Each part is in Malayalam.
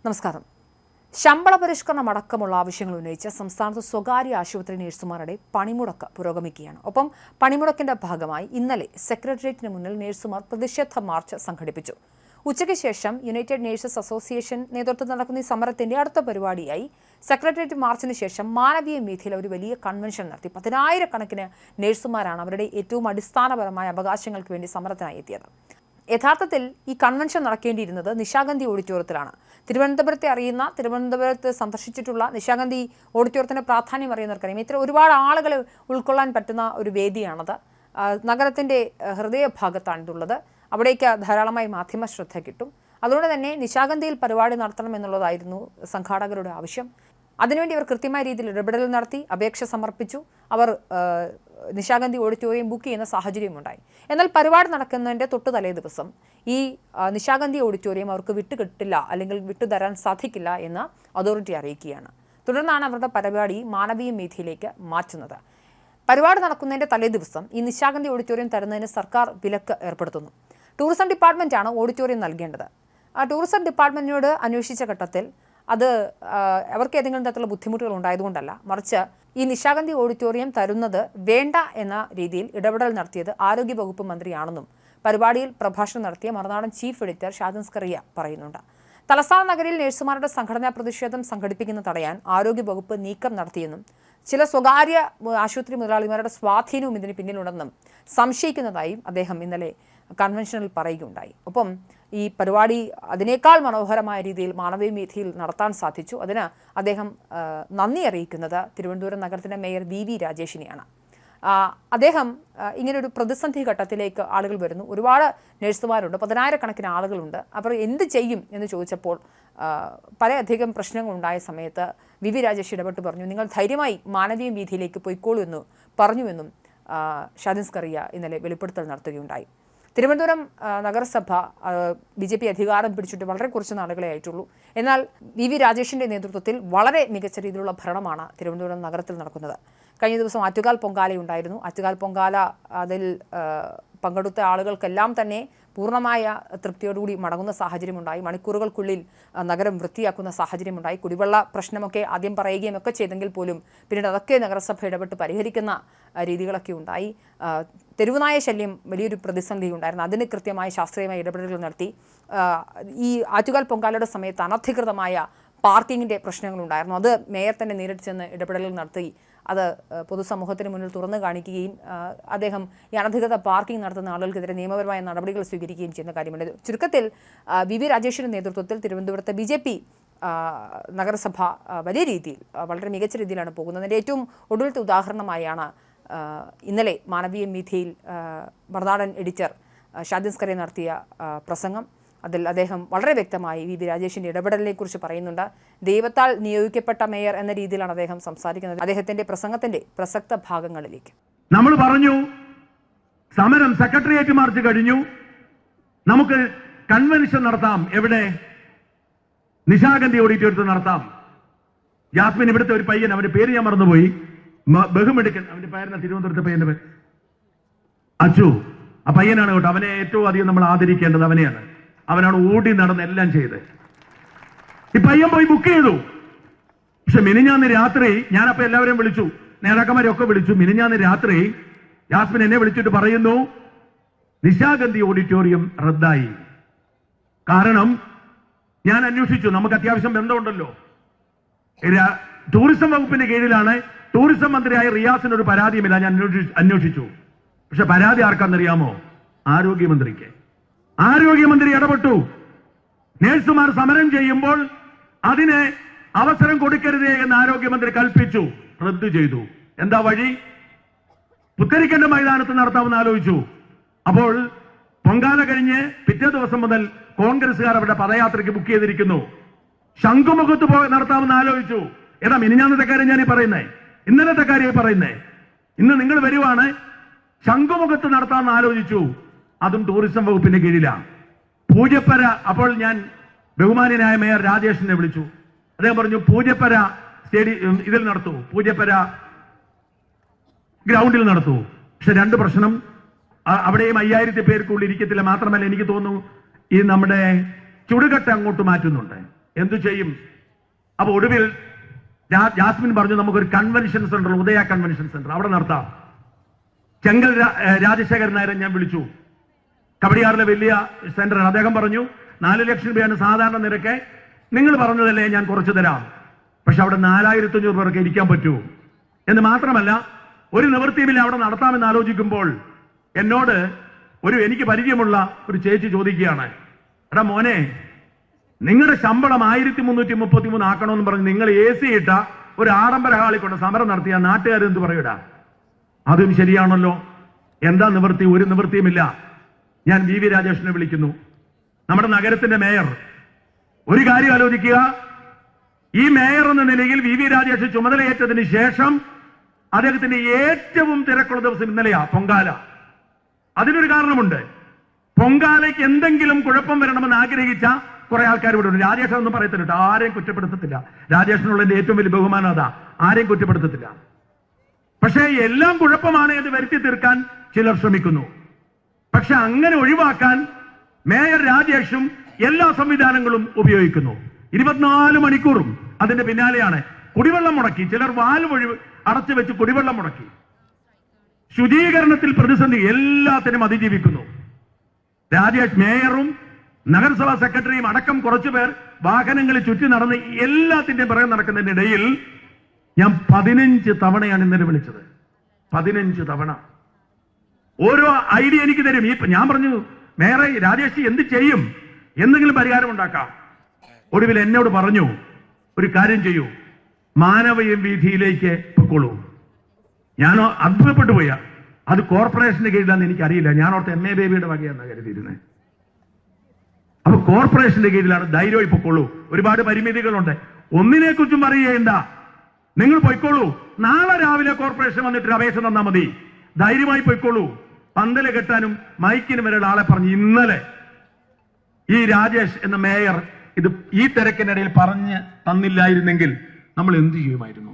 നമസ്കാരം. ശമ്പള പരിഷ്കരണം അടക്കമുള്ള ആവശ്യങ്ങൾ ഉന്നയിച്ച് സംസ്ഥാനത്ത് സ്വകാര്യ ആശുപത്രി നഴ്സുമാരുടെ പണിമുടക്ക് പുരോഗമിക്കുകയാണ്. ഒപ്പം പണിമുടക്കിന്റെ ഭാഗമായി ഇന്നലെ സെക്രട്ടേറിയറ്റിന് മുന്നിൽ നഴ്സുമാർ പ്രതിഷേധ മാർച്ച് സംഘടിപ്പിച്ചു. ഉച്ചയ്ക്ക് ശേഷം യുണൈറ്റഡ് നഴ്സസ് അസോസിയേഷൻ നേതൃത്വത്തിൽ നടക്കുന്ന ഈ സമരത്തിന്റെ അടുത്ത പരിപാടിയായി സെക്രട്ടേറിയറ്റ് മാർച്ചിന് ശേഷം മാനവീയ വീഥിയിൽ ഒരു വലിയ കൺവെൻഷൻ നടത്തി. 10,000 നഴ്സുമാരാണ് അവരുടെ ഏറ്റവും അടിസ്ഥാനപരമായ അവകാശങ്ങൾക്ക് വേണ്ടി സമരത്തിനായി എത്തിയത്. യഥാർത്ഥത്തിൽ ഈ കൺവെൻഷൻ നടക്കേണ്ടിയിരുന്നത് നിശാഗന്ധി ഓഡിറ്റോറിയത്തിലാണ്. തിരുവനന്തപുരത്ത് സന്ദർശിച്ചിട്ടുള്ള നിശാഗന്ധി ഓഡിറ്റോറിയത്തിന്റെ പ്രാധാന്യം അറിയുന്നവർക്കറിയാം. ഇത്ര ഒരുപാട് ആളുകളെ ഉൾക്കൊള്ളാൻ പറ്റുന്ന ഒരു വേദിയാണത്. നഗരത്തിന്റെ ഹൃദയഭാഗത്താണിതുള്ളത്. അവിടേക്ക് ധാരാളമായി മാധ്യമ ശ്രദ്ധ കിട്ടും. അതുകൊണ്ട് തന്നെ നിശാഗന്ധിയിൽ പരിപാടി നടത്തണം എന്നുള്ളതായിരുന്നു സംഘാടകരുടെ ആവശ്യം. അതിനുവേണ്ടി അവർ കൃത്യമായ രീതിയിൽ ഇടപെടൽ നടത്തി, അപേക്ഷ സമർപ്പിച്ചു. അവർ നിശാഗന്ധി ഓഡിറ്റോറിയം ബുക്ക് ചെയ്യുന്ന സാഹചര്യമുണ്ടായി. എന്നാൽ പരിപാടി നടക്കുന്നതിൻ്റെ തൊട്ട് തലേ ദിവസം ഈ നിശാഗന്ധി ഓഡിറ്റോറിയം അവർക്ക് വിട്ടുകിട്ടില്ല, അല്ലെങ്കിൽ വിട്ടുതരാൻ സാധിക്കില്ല എന്ന് അതോറിറ്റി അറിയിക്കുകയാണ്. തുടർന്നാണ് അവരുടെ പരിപാടി മാനവീയ വീഥിയിലേക്ക് മാറ്റുന്നത്. പരിപാടി നടക്കുന്നതിൻ്റെ തലേ ദിവസം ഈ നിശാഗന്ധി ഓഡിറ്റോറിയം തരുന്നതിന് സർക്കാർ വിലക്ക് ഏർപ്പെടുത്തുന്നു. ടൂറിസം ഡിപ്പാർട്ട്മെൻറ്റാണ് ഓഡിറ്റോറിയം നൽകേണ്ടത്. ആ ടൂറിസം ഡിപ്പാർട്ട്മെൻറ്റിനോട് അന്വേഷിച്ച ഘട്ടത്തിൽ അത് അവർക്ക് ഏതെങ്കിലും തരത്തിലുള്ള ബുദ്ധിമുട്ടുകൾ ഉണ്ടായതുകൊണ്ടല്ല, മറിച്ച് ഈ നിശാഗന്ധി ഓഡിറ്റോറിയം തരുന്നത് വേണ്ട എന്ന രീതിയിൽ ഇടപെടൽ നടത്തിയത് ആരോഗ്യവകുപ്പ് മന്ത്രിയാണെന്നും പരിപാടിയിൽ പ്രഭാഷണം നടത്തിയ മറുനാടൻ ചീഫ് എഡിറ്റർ ഷാദിൻ സ്കറിയ പറയുന്നുണ്ട്. തലസ്ഥാന നഗരിയിൽ നഴ്സുമാരുടെ സംഘടനാ പ്രതിഷേധം സംഘടിപ്പിക്കുന്ന തടയാൻ ആരോഗ്യവകുപ്പ് നീക്കം നടത്തിയെന്നും ചില സ്വകാര്യ ആശുപത്രി മുതലാളിമാരുടെ സ്വാധീനവും ഇതിന് പിന്നിലുണ്ടെന്നും സംശയിക്കുന്നതായും അദ്ദേഹം ഇന്നലെ കൺവെൻഷനിൽ പറയുകയുണ്ടായി. ഒപ്പം ഈ പരിപാടി അതിനേക്കാൾ മനോഹരമായ രീതിയിൽ മാനവീയ വീഥിയിൽ നടത്താൻ സാധിച്ചു. അതിന് അദ്ദേഹം നന്ദി അറിയിക്കുന്നത് തിരുവനന്തപുരം നഗരത്തിൻ്റെ മേയർ വി രാജേഷിനെയാണ്. അദ്ദേഹം ഇങ്ങനൊരു പ്രതിസന്ധി ഘട്ടത്തിലേക്ക് ആളുകൾ വരുന്നു. ഒരുപാട് നഴ്സുമാരുണ്ട്, 10,000 ആളുകളുണ്ട്. അവർ എന്ത് ചെയ്യും എന്ന് ചോദിച്ചപ്പോൾ പലയധികം പ്രശ്നങ്ങളുണ്ടായ സമയത്ത് വി രാജേഷ് ഇടപെട്ട് പറഞ്ഞു, നിങ്ങൾ ധൈര്യമായി മാനവീയ വീഥിയിലേക്ക് പോയിക്കോളൂ എന്ന് പറഞ്ഞുവെന്നും ഷാദിൻ സ്കറിയ ഇന്നലെ വെളിപ്പെടുത്തൽ നടത്തുകയുണ്ടായി. തിരുവനന്തപുരം നഗരസഭ BJP അധികാരം പിടിച്ചിട്ട് വളരെ കുറച്ച് നാളുകളെ ആയിട്ടുള്ളൂ. എന്നാൽ വി രാജേഷിൻ്റെ നേതൃത്വത്തിൽ വളരെ മികച്ച രീതിയിലുള്ള ഭരണമാണ് തിരുവനന്തപുരം നഗരത്തിൽ നടക്കുന്നത്. കഴിഞ്ഞ ദിവസം ആറ്റുകാൽ പൊങ്കാലയുണ്ടായിരുന്നു. ആറ്റുകാൽ പൊങ്കാല അതിൽ പങ്കെടുത്ത ആളുകൾക്കെല്ലാം തന്നെ പൂർണ്ണമായ തൃപ്തിയോടുകൂടി മടങ്ങുന്ന സാഹചര്യമുണ്ടായി. മണിക്കൂറുകൾക്കുള്ളിൽ നഗരം വൃത്തിയാക്കുന്ന സാഹചര്യമുണ്ടായി. കുടിവെള്ള പ്രശ്നമൊക്കെ ആദ്യം പറയുകയും ഒക്കെ ചെയ്തെങ്കിൽ പോലും പിന്നീട് അതൊക്കെ നഗരസഭ ഇടപെട്ട് പരിഹരിക്കുന്ന രീതികളൊക്കെ ഉണ്ടായി. തെരുവുനായ ശല്യം വലിയൊരു പ്രതിസന്ധി ഉണ്ടായിരുന്നു. അതിന് കൃത്യമായ ശാസ്ത്രീയമായ ഇടപെടലുകൾ നടത്തി. ഈ ആറ്റുകാൽ പൊങ്കാലയുടെ സമയത്ത് അനധികൃതമായ പാർക്കിങ്ങിൻ്റെ പ്രശ്നങ്ങളുണ്ടായിരുന്നു. അത് മേയർ തന്നെ നേരിട്ട് ചെന്ന് ഇടപെടലുകൾ നടത്തി അത് പൊതുസമൂഹത്തിന് മുന്നിൽ തുറന്നു കാണിക്കുകയും അദ്ദേഹം ഈ അനധികൃത പാർക്കിംഗ് നടത്തുന്ന ആളുകൾക്കെതിരെ നിയമപരമായ നടപടികൾ സ്വീകരിക്കുകയും ചെയ്യുന്ന കാര്യമുണ്ട്. ചുരുക്കത്തിൽ വി രാജേഷിൻ്റെ നേതൃത്വത്തിൽ തിരുവനന്തപുരത്തെ BJP നഗരസഭ വലിയ രീതിയിൽ വളരെ മികച്ച രീതിയിലാണ് പോകുന്നത്. അതിൻ്റെ ഏറ്റവും ഒടുവിലത്തെ ഉദാഹരണമായാണ് ഇന്നലെ മാനവീയ വീഥിയിൽ മറുനാടൻ എഡിറ്റർ ഷാദിൻ സ്കറിയ നടത്തിയ പ്രസംഗം. അതിൽ അദ്ദേഹം വളരെ വ്യക്തമായി വി രാജേഷിൻ്റെ ഇടപെടലിനെ കുറിച്ച് പറയുന്നുണ്ട്. ദൈവത്താൽ നിയോഗിക്കപ്പെട്ട മേയർ എന്ന രീതിയിലാണ് അദ്ദേഹം സംസാരിക്കുന്നത്. അദ്ദേഹത്തിന്റെ പ്രസംഗത്തിന്റെ പ്രസക്ത ഭാഗങ്ങളിലേക്ക് നമ്മൾ പറഞ്ഞു, സമരം സെക്രട്ടേറിയറ്റ് മാർച്ച് കഴിഞ്ഞു, നമുക്ക് കൺവെൻഷൻ നടത്താം. എവിടെ? നിശാഗന്ധി ഓഡിറ്റോറിയത്തിൽ നടത്താം. ജാസ്മിൻ ഇവിടുത്തെ ഒരു പയ്യൻ, അവന്റെ പേര് ഞാൻ മറന്നുപോയി, ബഹുമെടുക്കൻ, അവന്റെ പേരെന്ന തിരുവനന്തപുരത്തെ പയ്യന്റെ പേര് അച്ചു. ആ പയ്യനാണ് കേട്ടോ. അവനെ ഏറ്റവും അധികം നമ്മൾ ആദരിക്കേണ്ടത് അവനെയാണ്. അവനാണ് ഓടി നടന്ന് എല്ലാം ചെയ്ത്. ഈ പയ്യൻ പോയി ബുക്ക് ചെയ്തു. പക്ഷെ മിനിഞ്ഞാന്ന് രാത്രി ഞാനപ്പോ എല്ലാവരെയും വിളിച്ചു, നേതാക്കന്മാരെയൊക്കെ വിളിച്ചു. മിനിഞ്ഞാന്ന് രാത്രി ജാസ്മിൻ എന്നെ വിളിച്ചിട്ട് പറയുന്നു, നിശാഗന്ധി ഓഡിറ്റോറിയം റദ്ദായി. കാരണം ഞാൻ അന്വേഷിച്ചു, നമുക്ക് അത്യാവശ്യം ബന്ധമുണ്ടല്ലോ. ടൂറിസം വകുപ്പിന്റെ കീഴിലാണ്. ടൂറിസം മന്ത്രിയായ റിയാസിന് ഒരു പരാതിയുമില്ല. ഞാൻ അന്വേഷിച്ചു. പക്ഷെ പരാതി ആർക്കാന്നറിയാമോ? ആരോഗ്യമന്ത്രിക്ക്. ആരോഗ്യമന്ത്രി ഇടപെട്ടു. നേഴ്സുമാർ സമരം ചെയ്യുമ്പോൾ അതിന് അവസരം കൊടുക്കരുതേ എന്ന് ആരോഗ്യമന്ത്രി കൽപ്പിച്ചു. റദ്ദു ചെയ്തു. എന്താ വഴി? പുത്തരിക്കണ്ട മൈതാനത്ത് നടത്താമെന്ന് ആലോചിച്ചു. അപ്പോൾ പൊങ്കാല കഴിഞ്ഞ് പിറ്റേ ദിവസം മുതൽ കോൺഗ്രസുകാർ അവരുടെ പദയാത്രയ്ക്ക് ബുക്ക് ചെയ്തിരിക്കുന്നു. ശംഖുമുഖത്ത് നടത്താമെന്ന് ആലോചിച്ചു. ഏതാ മിനിഞ്ഞാന്നത്തെ കാര്യം ഞാൻ പറയുന്നേ, ഇന്നലത്തെ കാര്യം പറയുന്നേ. ഇന്ന് നിങ്ങൾ വരുവാണ്, ശംഖുമുഖത്ത് നടത്താമെന്ന് ആലോചിച്ചു. അതും ടൂറിസം വകുപ്പിന്റെ കീഴിലാണ്. പൂജപ്പര, അപ്പോൾ ഞാൻ ബഹുമാന്യനായ മേയർ രാജേഷിനെ വിളിച്ചു. അദ്ദേഹം പറഞ്ഞു, പൂജപ്പര ഇതിൽ നടത്തൂ, പൂജപ്പര ഗ്രൗണ്ടിൽ നടത്തൂ. പക്ഷെ രണ്ട് പ്രശ്നം, അവിടെയും 5000 പേർക്കുള്ളിൽ ഇരിക്കത്തില്ല. മാത്രമല്ല എനിക്ക് തോന്നുന്നു ഈ നമ്മുടെ ചുടുകട്ട അങ്ങോട്ട് മാറ്റുന്നുണ്ട്. എന്തു ചെയ്യും? അപ്പൊ ഒടുവിൽ ജാസ്മിൻ പറഞ്ഞു, നമുക്കൊരു കൺവെൻഷൻ സെന്റർ, ഉദയ കൺവെൻഷൻ സെന്റർ അവിടെ നടത്താം. ചെങ്കൽ രാജശേഖരൻ നായരെ ഞാൻ വിളിച്ചു, കവടിയാറിലെ വലിയ സെന്റർ. അദ്ദേഹം പറഞ്ഞു 4 ലക്ഷം രൂപയാണ് സാധാരണ നിരക്ക്, നിങ്ങൾ പറഞ്ഞതല്ലേ ഞാൻ കുറച്ചു തരാം, പക്ഷെ അവിടെ 4500 പേർക്ക് ഇരിക്കാൻ പറ്റൂ എന്ന് മാത്രമല്ല ഒരു നിവൃത്തിയുമില്ല, അവിടെ നടത്താമെന്ന് ആലോചിക്കുമ്പോൾ എന്നോട് എനിക്ക് പരിചയമുള്ള ഒരു ചേച്ചി ചോദിക്കുകയാണ്, എടാ മോനെ, നിങ്ങളുടെ ശമ്പളം 1333 ആക്കണമെന്ന് പറഞ്ഞ് നിങ്ങൾ AC ഇട്ട ഒരു ആഡംബര ഹാളിൽ കൊണ്ട് സമരം നടത്തിയ നാട്ടുകാർ എന്ത് പറയൂടാ? അതും ശരിയാണല്ലോ, എന്താ നിവൃത്തി? ഒരു നിവൃത്തിയുമില്ല. ഞാൻ VV രാജേഷിനെ വിളിക്കുന്നു, നമ്മുടെ നഗരത്തിന്റെ മേയർ. ഒരു കാര്യം ആലോചിക്കുക, ഈ മേയർ എന്ന നിലയിൽ VV രാജേഷ് ചുമതലയേറ്റതിന് ശേഷം അദ്ദേഹത്തിന്റെ ഏറ്റവും തിരക്കുള്ള ദിവസം ഇന്നലെയാ, പൊങ്കാല. അതിനൊരു കാരണമുണ്ട്. പൊങ്കാലയ്ക്ക് എന്തെങ്കിലും കുഴപ്പം വരണമെന്ന് ആഗ്രഹിച്ച കുറെ ആൾക്കാർ ഇവിടെ ഉണ്ട്. രാജേഷ് ഒന്നും പറയത്തില്ല, ആരെയും കുറ്റപ്പെടുത്തത്തില്ല. രാജേഷിനുള്ള എന്റെ ഏറ്റവും വലിയ ബഹുമാനം അതാ, ആരെയും കുറ്റപ്പെടുത്തത്തില്ല. പക്ഷേ എല്ലാം കുഴപ്പമാണ് എന്ന് വരുത്തി തീർക്കാൻ ചിലർ ശ്രമിക്കുന്നു. പക്ഷെ അങ്ങനെ ഒഴിവാക്കാൻ മേയർ രാജേഷും എല്ലാ സംവിധാനങ്ങളും ഉപയോഗിക്കുന്നു. 24 മണിക്കൂറും അതിന്റെ പിന്നാലെയാണ്. കുടിവെള്ളം മുടക്കി, ചിലർ വാൽവ് അടച്ചു വെച്ച് കുടിവെള്ളം മുടക്കി. ശുചീകരണത്തിൽ പ്രതിസന്ധി, എല്ലാത്തിനും അതിജീവിക്കുന്നു. രാജേഷ് മേയറും നഗരസഭാ സെക്രട്ടറിയും അടക്കം കുറച്ചുപേർ വാഹനങ്ങളിൽ ചുറ്റി നടന്ന് എല്ലാത്തിന്റെയും പിറകെ നടക്കുന്നതിനിടയിൽ ഞാൻ 15 തവണയാണ് ഇന്നലെ വിളിച്ചത്. 15 തവണ. ഓരോ ഐഡിയ എനിക്ക് തരും. ഞാൻ പറഞ്ഞു, മേയറെ, രാജേഷ് എന്ത് ചെയ്യും, എന്തെങ്കിലും പരിഹാരം ഉണ്ടാക്കാം. ഒടുവിൽ എന്നോട് പറഞ്ഞു, ഒരു കാര്യം ചെയ്യൂ, മാനവീയം വീഥിയിലേക്ക് പൊക്കോളൂ. ഞാൻ അത്ഭുതപ്പെട്ടു പോയ, അത് കോർപ്പറേഷന്റെ കീഴിലാന്ന് എനിക്കറിയില്ല. ഞാൻ ഓർത്ത് MA ബേബിയുടെ വകയാണെന്ന് കരുതിയിരുന്നത്. അപ്പൊ കോർപ്പറേഷന്റെ കീഴിലാണ്, ധൈര്യമായി പൊക്കോളൂ. ഒരുപാട് പരിമിതികളുണ്ട്, ഒന്നിനെ കുറിച്ചും പറയുകയണ്ട, നിങ്ങൾ പൊയ്ക്കോളൂ. നാളെ രാവിലെ കോർപ്പറേഷൻ വന്നിട്ട് അപേക്ഷ തന്നാൽ മതി, ധൈര്യമായി പൊയ്ക്കോളൂ. പന്തല് കെട്ടാനും മൈക്കിനും വരെയുള്ള ആളെ പറഞ്ഞു. ഇന്നലെ ഈ രാജേഷ് എന്ന മേയർ ഇത് ഈ തിരക്കിനിടയിൽ പറഞ്ഞ് തന്നില്ലായിരുന്നെങ്കിൽ നമ്മൾ എന്ത് ചെയ്യുമായിരുന്നു?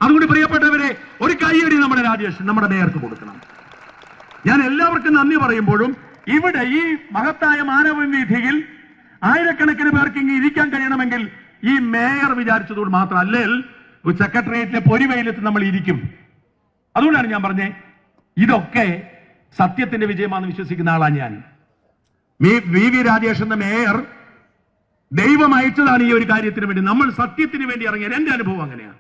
അതുകൊണ്ട് പ്രിയപ്പെട്ടവരെ, ഒരു കൈയടി നമ്മുടെ രാജേഷ്, നമ്മുടെ മേയർക്ക് കൊടുക്കണം. ഞാൻ എല്ലാവർക്കും നന്ദി പറയുമ്പോഴും ഇവിടെ ഈ മഹത്തായ മാനവവീഥിയിൽ ആയിരക്കണക്കിന് പേർക്ക് ഇങ്ങനെ ഇരിക്കാൻ കഴിയണമെങ്കിൽ ഈ മേയർ വിചാരിച്ചതുകൊണ്ട് മാത്രം. അല്ലെങ്കിൽ സെക്രട്ടേറിയറ്റിലെ പൊരിവെയിലത്ത് നമ്മൾ ഇരിക്കും. അതുകൊണ്ടാണ് ഞാൻ പറഞ്ഞേ, ഇതൊക്കെ സത്യത്തിന്റെ വിജയമാണെന്ന് വിശ്വസിക്കുന്ന ആളാണ് ഞാൻ. VV രാജേഷ് എന്ന മേയർ ദൈവം അയച്ചതാണ് ഈ ഒരു കാര്യത്തിന് വേണ്ടി. നമ്മൾ സത്യത്തിന് വേണ്ടി ഇറങ്ങിയാൽ എന്റെ അനുഭവം അങ്ങനെയാണ്.